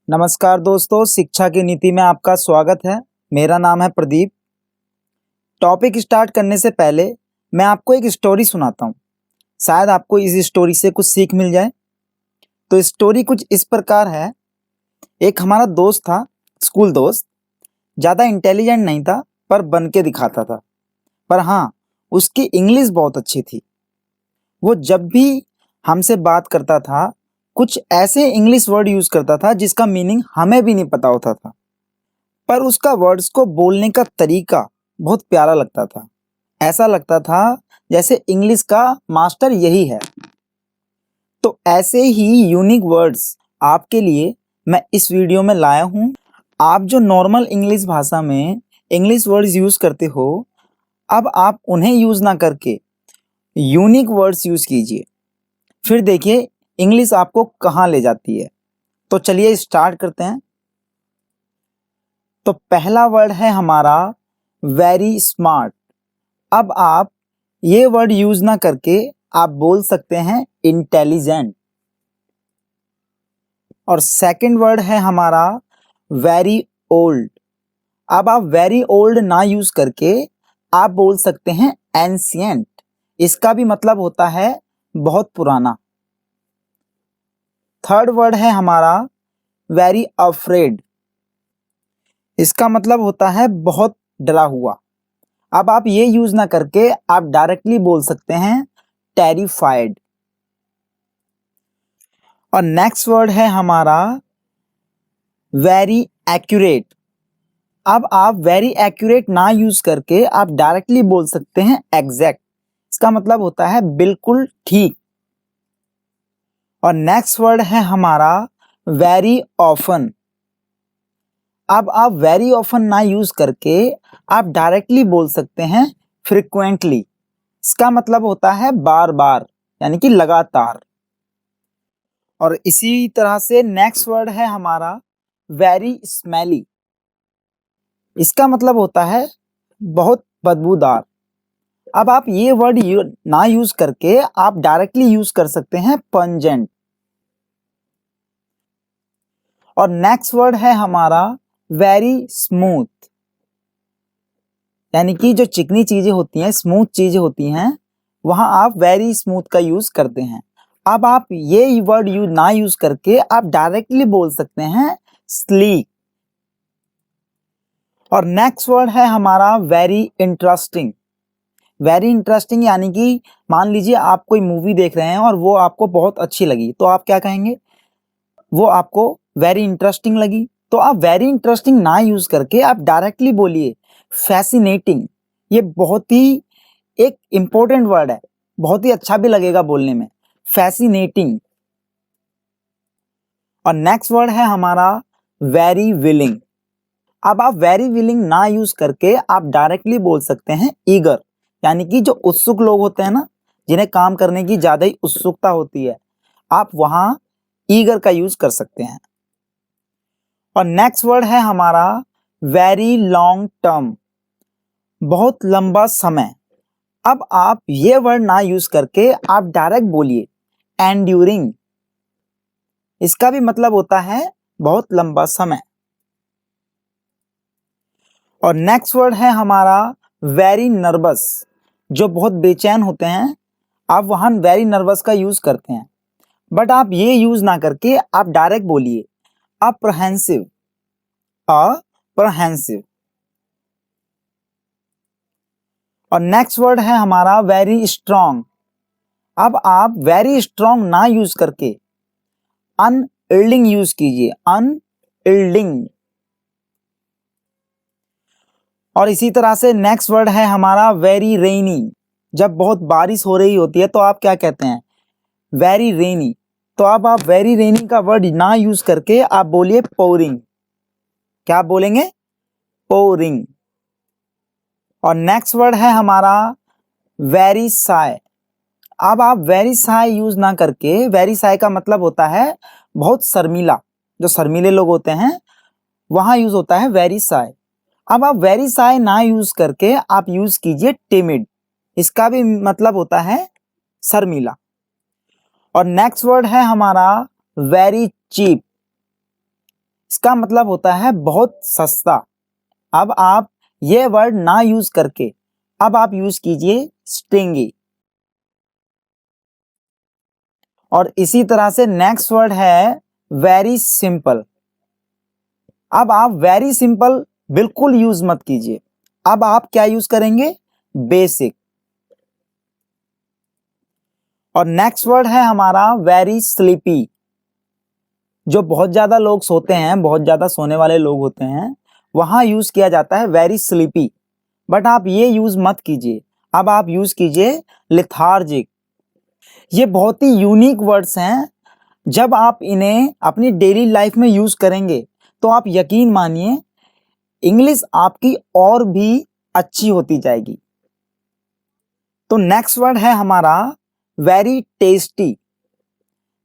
नमस्कार दोस्तों, शिक्षा की नीति में आपका स्वागत है। मेरा नाम है प्रदीप। टॉपिक स्टार्ट करने से पहले मैं आपको एक स्टोरी सुनाता हूँ। शायद आपको इस स्टोरी से कुछ सीख मिल जाए। तो स्टोरी कुछ इस प्रकार है। एक हमारा दोस्त था, स्कूल दोस्त। ज़्यादा इंटेलिजेंट नहीं था, पर बन के दिखाता था। पर हाँ, उसकी इंग्लिश बहुत अच्छी थी। वो जब भी हमसे बात करता था, कुछ ऐसे इंग्लिश वर्ड यूज़ करता था जिसका मीनिंग हमें भी नहीं पता होता था। पर उसका वर्ड्स को बोलने का तरीका बहुत प्यारा लगता था। ऐसा लगता था जैसे इंग्लिश का मास्टर यही है। तो ऐसे ही यूनिक वर्ड्स आपके लिए मैं इस वीडियो में लाया हूँ। आप जो नॉर्मल इंग्लिश भाषा में इंग्लिश वर्ड्स यूज़ करते हो, अब आप उन्हें यूज़ ना करके यूनिक वर्ड्स यूज़ कीजिए। फिर देखिए इंग्लिश आपको कहाँ ले जाती है। तो चलिए स्टार्ट करते हैं। तो पहला वर्ड है हमारा वेरी स्मार्ट। अब आप ये वर्ड यूज ना करके आप बोल सकते हैं इंटेलिजेंट। और सेकंड वर्ड है हमारा वेरी ओल्ड। अब आप वेरी ओल्ड ना यूज करके आप बोल सकते हैं एंशियंट। इसका भी मतलब होता है बहुत पुराना। थर्ड वर्ड है हमारा वेरी अफ्रेड। इसका मतलब होता है बहुत डरा हुआ। अब आप ये यूज ना करके आप डायरेक्टली बोल सकते हैं टेरिफाइड। और नेक्स्ट वर्ड है हमारा वेरी एक्यूरेट। अब आप वेरी एक्यूरेट ना यूज करके आप डायरेक्टली बोल सकते हैं एग्जैक्ट। इसका मतलब होता है बिल्कुल ठीक। और नेक्स्ट वर्ड है हमारा वेरी ऑफन। अब आप वेरी ऑफन ना यूज करके आप डायरेक्टली बोल सकते हैं फ्रिक्वेंटली। इसका मतलब होता है बार बार, यानी कि लगातार। और इसी तरह से नेक्स्ट वर्ड है हमारा वेरी स्मेली। इसका मतलब होता है बहुत बदबूदार। अब आप ये वर्ड ना यूज करके आप डायरेक्टली यूज कर सकते हैं पंजेंट। और नेक्स्ट वर्ड है हमारा वेरी स्मूथ। यानी कि जो चिकनी चीजें होती हैं, स्मूथ चीजें होती हैं, वहां आप वेरी स्मूथ का यूज करते हैं। अब आप ये वर्ड ना यूज करके आप डायरेक्टली बोल सकते हैं स्लीक। और नेक्स्ट वर्ड है हमारा वेरी इंटरेस्टिंग। वेरी इंटरेस्टिंग यानी कि मान लीजिए आप कोई मूवी देख रहे हैं और वो आपको बहुत अच्छी लगी, तो आप क्या कहेंगे? वो आपको वेरी इंटरेस्टिंग लगी। तो आप वेरी इंटरेस्टिंग ना यूज करके आप डायरेक्टली बोलिए फैसिनेटिंग। ये बहुत ही एक इंपॉर्टेंट वर्ड है, बहुत ही अच्छा भी लगेगा बोलने में, फैसिनेटिंग। और नेक्स्ट वर्ड है हमारा वेरी विलिंग। अब आप वेरी विलिंग ना यूज करके आप डायरेक्टली बोल सकते हैं ईगर। यानी कि जो उत्सुक लोग होते हैं ना, जिन्हें काम करने की ज्यादा ही उत्सुकता होती है, आप वहां ईगर का यूज कर सकते हैं। और नेक्स्ट वर्ड है हमारा वेरी लॉन्ग टर्म। बहुत लंबा समय। अब आप ये वर्ड ना यूज करके आप डायरेक्ट बोलिए एंड्यूरिंग। इसका भी मतलब होता है बहुत लंबा समय। और नेक्स्ट वर्ड है हमारा वेरी नर्वस। जो बहुत बेचैन होते हैं, आप वहां वेरी नर्वस का यूज करते हैं। बट आप ये यूज ना करके आप डायरेक्ट बोलिए अप्रहेंसिव। अप्रहेंसिव। और नेक्स्ट वर्ड है हमारा वेरी स्ट्रॉन्ग। अब आप वेरी स्ट्रॉन्ग ना यूज करके अनइल्डिंग यूज कीजिए, अनइल्डिंग। और इसी तरह से नेक्स्ट वर्ड है हमारा वेरी रेनी। जब बहुत बारिश हो रही होती है तो आप क्या कहते हैं? वेरी रेनी। तो अब आप वेरी रेनी का वर्ड ना यूज करके आप बोलिए पोरिंग। क्या बोलेंगे? पोरिंग। और नेक्स्ट वर्ड है हमारा वेरी साय। अब आप वेरी साय यूज ना करके, वेरी साय का मतलब होता है बहुत शर्मीला। जो शर्मीले लोग होते हैं वहां यूज होता है वेरी साय। अब आप वेरी साय ना यूज करके आप यूज कीजिए टिमिड। इसका भी मतलब होता है शर्मीला। और नेक्स्ट वर्ड है हमारा वेरी चीप। इसका मतलब होता है बहुत सस्ता। अब आप ये वर्ड ना यूज करके अब आप यूज कीजिए स्टिंगी। और इसी तरह से नेक्स्ट वर्ड है वेरी सिंपल। अब आप वेरी सिंपल बिल्कुल यूज मत कीजिए। अब आप क्या यूज करेंगे? बेसिक। और नेक्स्ट वर्ड है हमारा वेरी स्लीपी। जो बहुत ज्यादा लोग सोते हैं, बहुत ज्यादा सोने वाले लोग होते हैं, वहां यूज किया जाता है वेरी स्लीपी। बट आप ये यूज मत कीजिए। अब आप यूज कीजिए लेथार्जिक। ये बहुत ही यूनिक वर्ड्स हैं। जब आप इन्हें अपनी डेली लाइफ में यूज करेंगे तो आप यकीन मानिए इंग्लिश आपकी और भी अच्छी होती जाएगी। तो नेक्स्ट वर्ड है हमारा वेरी टेस्टी।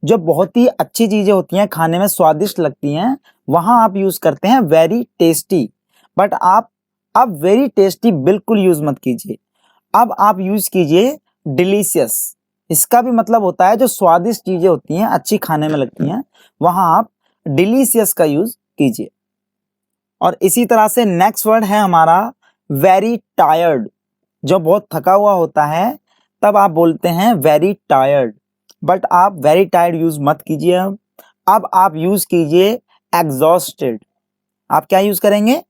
जो बहुत ही अच्छी चीजें होती हैं, खाने में स्वादिष्ट लगती हैं, वहां आप यूज करते हैं वेरी टेस्टी। बट आप अब वेरी टेस्टी बिल्कुल यूज मत कीजिए। अब आप यूज कीजिए डिलीशियस। इसका भी मतलब होता है जो स्वादिष्ट चीजें होती हैं, अच्छी खाने में लगती हैं, वहां आप डिलीशियस का यूज कीजिए। और इसी तरह से नेक्स्ट वर्ड है हमारा वेरी टायर्ड। जो बहुत थका हुआ होता है तब आप बोलते हैं वेरी टायर्ड। बट आप वेरी टायर्ड यूज मत कीजिए। अब आप यूज कीजिए एग्जॉस्टेड। आप क्या यूज करेंगे?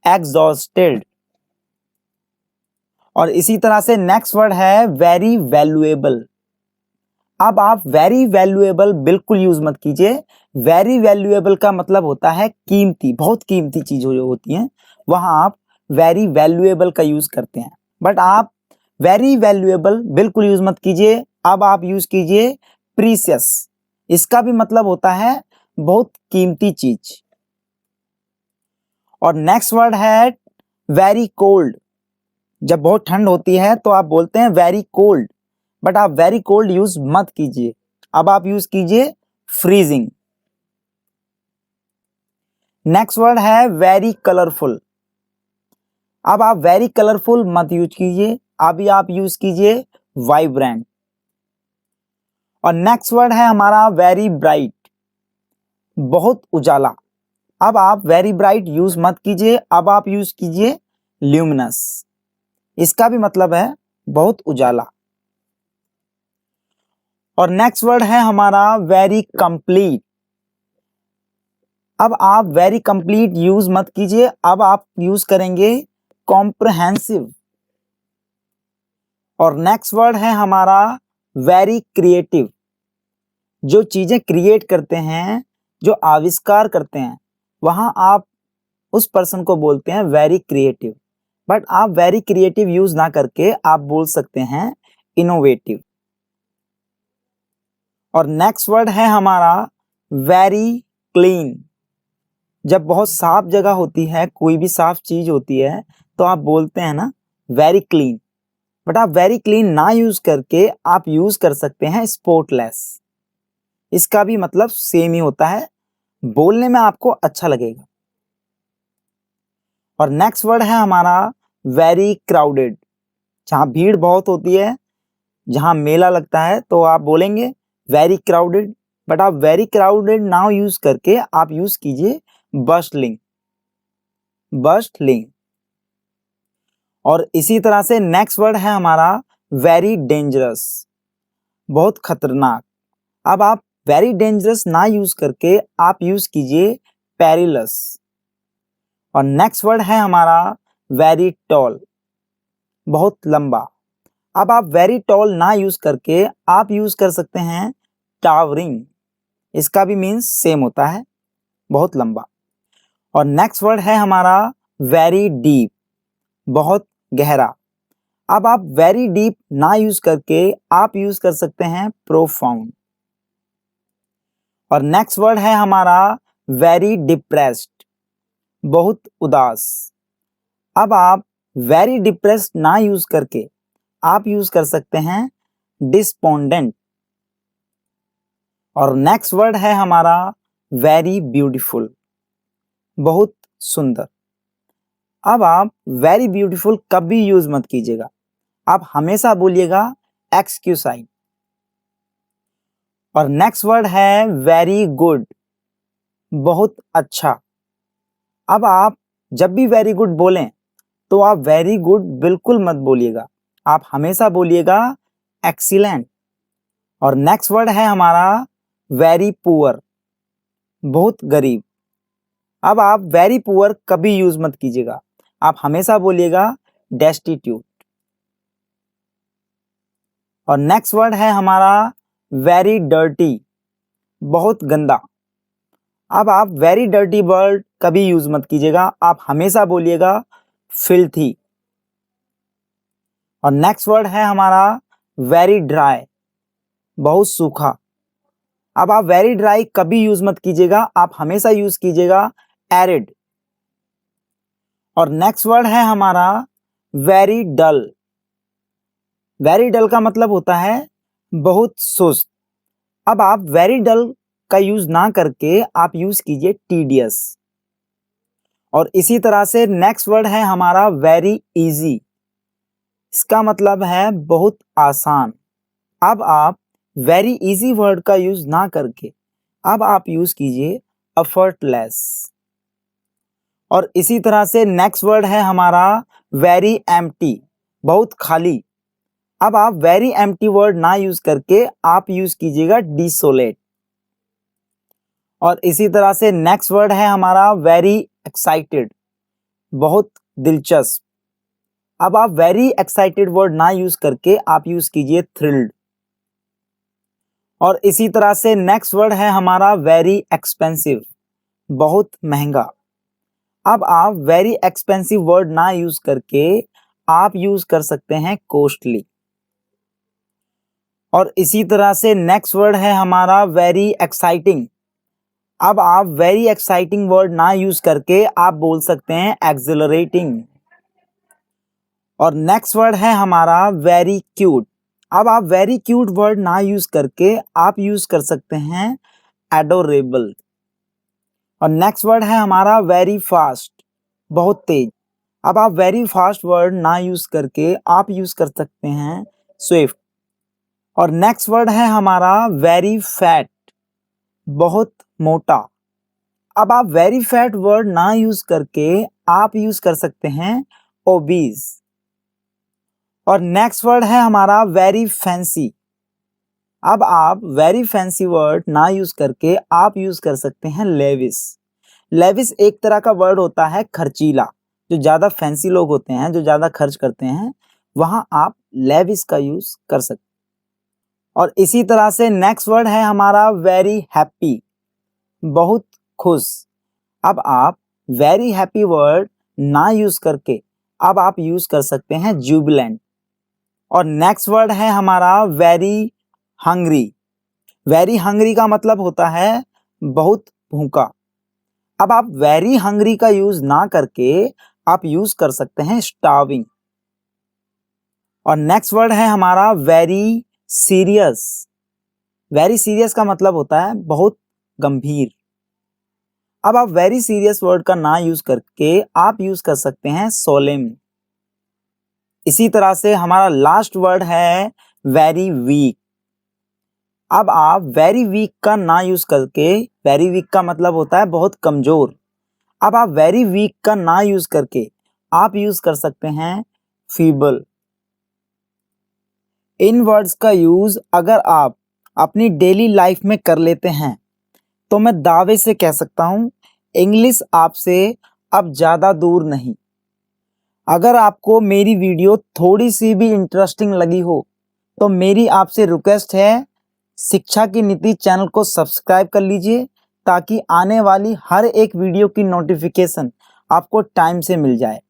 एग्जॉस्टेड। और इसी तरह से नेक्स्ट वर्ड है वेरी वैल्यूएबल। अब आप वेरी वैल्यूएबल बिल्कुल यूज मत कीजिए। वेरी वैल्यूएबल का मतलब होता है कीमती, बहुत कीमती चीज जो होती हैं, वहां आप वेरी वैल्यूएबल का यूज करते हैं। बट आप वेरी वैल्यूएबल बिल्कुल यूज मत कीजिए। अब आप यूज कीजिए प्रीशियस। इसका भी मतलब होता है बहुत कीमती चीज। और नेक्स्ट वर्ड है वेरी कोल्ड। जब बहुत ठंड होती है तो आप बोलते हैं वेरी कोल्ड। बट आप वेरी कोल्ड यूज मत कीजिए। अब आप यूज कीजिए फ्रीजिंग। नेक्स्ट वर्ड है वेरी कलरफुल। अब आप वेरी कलरफुल मत यूज कीजिए। अभी आप यूज कीजिए वाइब्रेंट। और नेक्स्ट वर्ड है हमारा वेरी ब्राइट। बहुत उजाला। अब आप वेरी ब्राइट यूज मत कीजिए। अब आप यूज कीजिए ल्यूमिनस। इसका भी मतलब है बहुत उजाला। और नेक्स्ट वर्ड है हमारा वेरी कंप्लीट। अब आप वेरी कंप्लीट यूज मत कीजिए। अब आप यूज करेंगे कॉम्प्रहेंसिव। और नेक्स्ट वर्ड है हमारा वेरी क्रिएटिव। जो चीजें क्रिएट करते हैं, जो आविष्कार करते हैं, वहां आप उस पर्सन को बोलते हैं वेरी क्रिएटिव। बट आप वेरी क्रिएटिव यूज ना करके आप बोल सकते हैं इनोवेटिव। और नेक्स्ट वर्ड है हमारा वेरी क्लीन। जब बहुत साफ जगह होती है, कोई भी साफ चीज होती है, तो आप बोलते हैं ना वेरी क्लीन। बट आप वेरी क्लीन ना यूज करके आप यूज कर सकते हैं स्पॉटलेस। इसका भी मतलब सेम ही होता है, बोलने में आपको अच्छा लगेगा। और नेक्स्ट वर्ड है हमारा वेरी क्राउडेड। जहां भीड़ बहुत होती है, जहां मेला लगता है, तो आप बोलेंगे वेरी क्राउडेड। बट आप वेरी क्राउडेड ना यूज करके आप यूज कीजिए बस्टलिंग। बस्टलिंग। और इसी तरह से नेक्स्ट वर्ड है हमारा वेरी डेंजरस। बहुत खतरनाक। अब आप वेरी डेंजरस ना यूज करके आप यूज कीजिए पेरिलस। और नेक्स्ट वर्ड है हमारा वेरी टॉल। बहुत लंबा। अब आप वेरी टॉल ना यूज करके आप यूज कर सकते हैं टावरिंग। इसका भी मीन्स सेम होता है, बहुत लंबा। और नेक्स्ट वर्ड है हमारा वेरी डीप। बहुत गहरा। अब आप वेरी डीप ना यूज करके आप यूज कर सकते हैं प्रोफाउंड। और नेक्स्ट वर्ड है हमारा वेरी डिप्रेस्ड। बहुत उदास। अब आप वेरी डिप्रेस्ड ना यूज करके आप यूज कर सकते हैं डिस्पोंडेंट। और नेक्स्ट वर्ड है हमारा वेरी ब्यूटीफुल। बहुत सुंदर। अब आप वेरी ब्यूटीफुल कभी यूज मत कीजिएगा। आप हमेशा बोलिएगा एक्सक्यूसाइड। और नेक्स्ट वर्ड है वेरी गुड। बहुत अच्छा। अब आप जब भी वेरी गुड बोलें तो आप वेरी गुड बिल्कुल मत बोलिएगा, आप हमेशा बोलिएगा एक्सीलेंट। और नेक्स्ट वर्ड है हमारा वेरी पुअर, बहुत गरीब। अब आप वेरी पुअर कभी यूज मत कीजिएगा, आप हमेशा बोलिएगा डेस्टिट्यूट। और नेक्स्ट वर्ड है हमारा वेरी डर्टी, बहुत गंदा। अब आप वेरी डर्टी वर्ड कभी यूज मत कीजिएगा, आप हमेशा बोलिएगा फिल्थी। और नेक्स्ट वर्ड है हमारा वेरी ड्राई, बहुत सूखा। अब आप वेरी ड्राई कभी यूज मत कीजिएगा, आप हमेशा यूज कीजिएगा एरिड। और नेक्स्ट वर्ड है हमारा वेरी डल। वेरी डल का मतलब होता है बहुत सुस्त। अब आप वेरी डल का यूज ना करके आप यूज कीजिए टीडियस। और इसी तरह से नेक्स्ट वर्ड है हमारा वेरी इजी, इसका मतलब है बहुत आसान। अब आप वेरी इजी वर्ड का यूज ना करके अब आप यूज कीजिए एफर्टलेस। और इसी तरह से नेक्स्ट वर्ड है हमारा वेरी एम्प्टी, बहुत खाली। अब आप वेरी एम्प्टी वर्ड ना यूज करके आप यूज कीजिएगा डिसोलेट। और इसी तरह से नेक्स्ट वर्ड है हमारा वेरी एक्साइटेड, बहुत दिलचस्प। अब आप वेरी एक्साइटेड वर्ड ना यूज करके आप यूज कीजिए थ्रिल्ड। और इसी तरह से नेक्स्ट वर्ड है हमारा वेरी एक्सपेंसिव, बहुत महंगा। अब आप वेरी एक्सपेंसिव वर्ड ना यूज करके आप यूज कर सकते हैं कॉस्टली। और इसी तरह से नेक्स्ट वर्ड है हमारा वेरी एक्साइटिंग। अब आप वेरी एक्साइटिंग वर्ड ना यूज करके आप बोल सकते हैं एक्सिलरेटिंग। और नेक्स्ट वर्ड है हमारा वेरी क्यूट। अब आप वेरी क्यूट वर्ड ना यूज करके आप यूज कर सकते हैं एडोरेबल। और नेक्स्ट वर्ड है हमारा वेरी फास्ट, बहुत तेज। अब आप वेरी फास्ट वर्ड ना यूज करके आप यूज कर सकते हैं स्विफ्ट। और नेक्स्ट वर्ड है हमारा वेरी फैट, बहुत मोटा। अब आप वेरी फैट वर्ड ना यूज करके आप यूज कर सकते हैं ओबीज। और नेक्स्ट वर्ड है हमारा वेरी फैंसी। अब आप वेरी फैंसी वर्ड ना यूज करके आप यूज कर सकते हैं लेविस। लेविस एक तरह का वर्ड होता है खर्चीला, जो ज्यादा फैंसी लोग होते हैं, जो ज्यादा खर्च करते हैं, वहां आप लेविस का यूज कर सकते हैं। और इसी तरह से नेक्स्ट वर्ड है हमारा वेरी हैप्पी, बहुत खुश। अब आप वेरी हैप्पी वर्ड ना यूज करके अब आप यूज कर सकते हैं जुबिलेंट। और नेक्स्ट वर्ड है हमारा वेरी हंग्री। वेरी हंग्री का मतलब होता है बहुत भूखा। अब आप वेरी हंग्री का यूज ना करके आप यूज कर सकते हैं स्टार्विंग। और नेक्स्ट वर्ड है हमारा वेरी सीरियस। वेरी सीरियस का मतलब होता है बहुत गंभीर। अब आप वेरी सीरियस वर्ड का ना यूज करके आप यूज कर सकते हैं सोलेम। इसी तरह से हमारा लास्ट वर्ड है वेरी वीक। अब आप वेरी वीक का ना यूज करके, वेरी वीक का मतलब होता है बहुत कमजोर। अब आप वेरी वीक का ना यूज करके आप यूज कर सकते हैं फीबल। इन वर्ड्स का यूज अगर आप अपनी डेली लाइफ में कर लेते हैं तो मैं दावे से कह सकता हूं इंग्लिश आपसे अब ज्यादा दूर नहीं। अगर आपको मेरी वीडियो थोड़ी सी भी इंटरेस्टिंग लगी हो तो मेरी आपसे रिक्वेस्ट है, शिक्षा की नीति चैनल को सब्सक्राइब कर लीजिए ताकि आने वाली हर एक वीडियो की नोटिफिकेशन आपको टाइम से मिल जाए।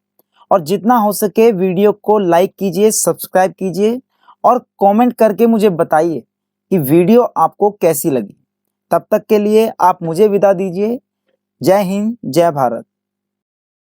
और जितना हो सके वीडियो को लाइक कीजिए, सब्सक्राइब कीजिए और कमेंट करके मुझे बताइए कि वीडियो आपको कैसी लगी। तब तक के लिए आप मुझे विदा दीजिए। जय हिंद, जय भारत।